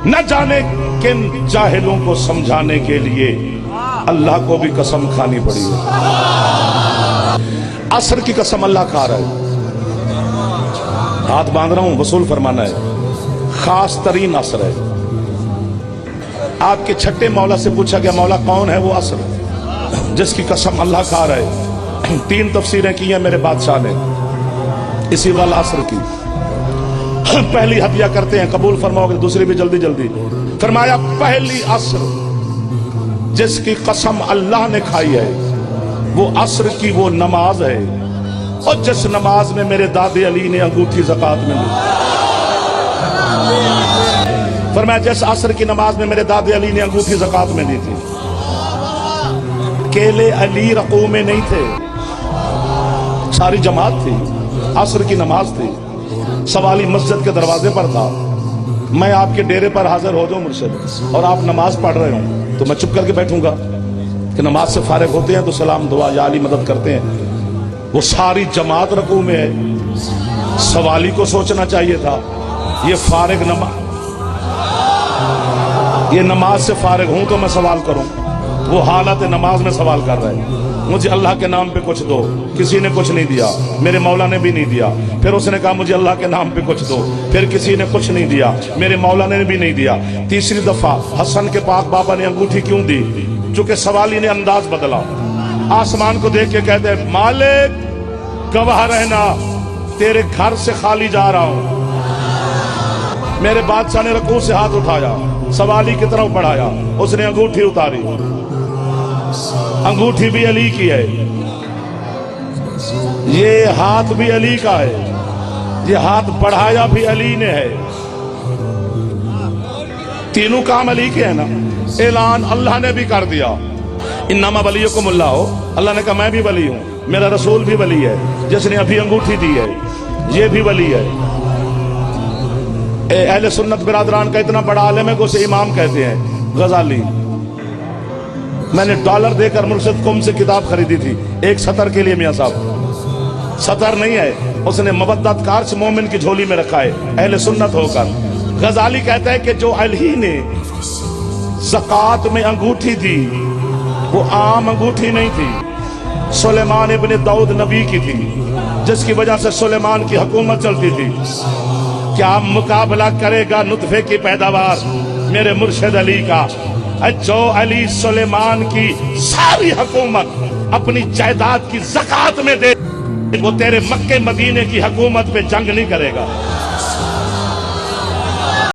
न जाने किन जाहिलों को समझाने के लिए अल्लाह को भी कसम खानी पड़ी है। असर की कसम अल्लाह खा रहा है। हाथ बांध रहा हूं, वसूल फरमाना है। खास तरीन असर है। आपके छठे मौला से पूछा गया, मौला कौन है वो असर जिसकी कसम अल्लाह खा रहा है? 3 तफसीरें की हैं मेरे बादशाह ने इसी वाला असर की। पहली हदिया करते हैं, कबूल फरमाओगे, दूसरी भी जल्दी जल्दी। फरमाया पहली असर जिसकी कसम अल्लाह ने खाई है वो असर की वो नमाज है, और जिस नमाज में मेरे दादे अली ने अंगूठी ज़कात में ली। फरमाया जिस असर की नमाज में मेरे दादे अली ने अंगूठी ज़कात में ली थी। केले अली रकू में नहीं थे, सारी जमात थी, असर की नमाज थी। सवाली मस्जिद के दरवाजे पर था। मैं आपके डेरे पर हाजिर हो जाऊं मुर्शिद और आप नमाज पढ़ रहे हो तो मैं चुप करके बैठूंगा कि नमाज से फारिग होते हैं तो सलाम दुआ या अली मदद करते हैं। वो सारी जमात रकू में है। सवाली को सोचना चाहिए था ये फारिग ये नमाज से फारिग हूं तो मैं सवाल करूं। वो हालत नमाज में सवाल कर रहे हैं, मुझे अल्लाह के नाम पे कुछ दो। किसी ने कुछ नहीं दिया, मेरे मौला ने भी नहीं दिया। फिर उसने कहा मुझे अल्लाह के नाम पे कुछ दो, फिर किसी ने कुछ नहीं दिया, मेरे मौला ने भी नहीं दिया। तीसरी दफा हसन के पाक बाबा ने अंगूठी क्यों दी? चूंकि सवाली ने अंदाज बदला। आसमान को देख के कहते हैं मालिक गवाह रहना तेरे घर से खाली जा रहा हूं। मेरे बादशाह ने रकू से हाथ उठाया, सवाली की तरफ बढ़ाया, उसने अंगूठी उतारी। अंगूठी भी अली की है, ये हाथ भी अली का है, ये हाथ बढ़ाया भी अली ने है। तीनों काम अली के है ना। ऐलान अल्लाह ने भी कर दिया, इन्नमा वलियुकुमुल्लाह हो। अल्लाह ने कहा मैं भी वली हूं, मेरा रसूल भी वली है, जिसने अभी अंगूठी दी है ये भी वली है। अहले सुन्नत बिरादरान का इतना बड़ा आलिम है कि उसे इमाम कहते हैं, गजाली। मैंने डॉलर देकर मुर्शिद कुम से किताब खरीदी थी, एक सतर के लिए। मियां साहब सतर नहीं है, उसने मबद्दत कार्च मोमिन की झोली में रखा है, अहले सुन्नत होकर। गजाली कहता है कि जो अली ने ज़कात में अंगूठी दी वो आम अंगूठी नहीं थी, सुलेमान इब्ने दाऊद नबी की थी, जिसकी वजह से सुलेमान की हुकूमत चलती थी। क्या मुकाबला करेगा नुतफे की पैदावार मेरे मुर्शिद अली का? जो अली सुलेमान की सारी हुकूमत अपनी जायदाद की ज़कात में दे, वो तेरे मक्के मदीने की हुकूमत पे जंग नहीं करेगा।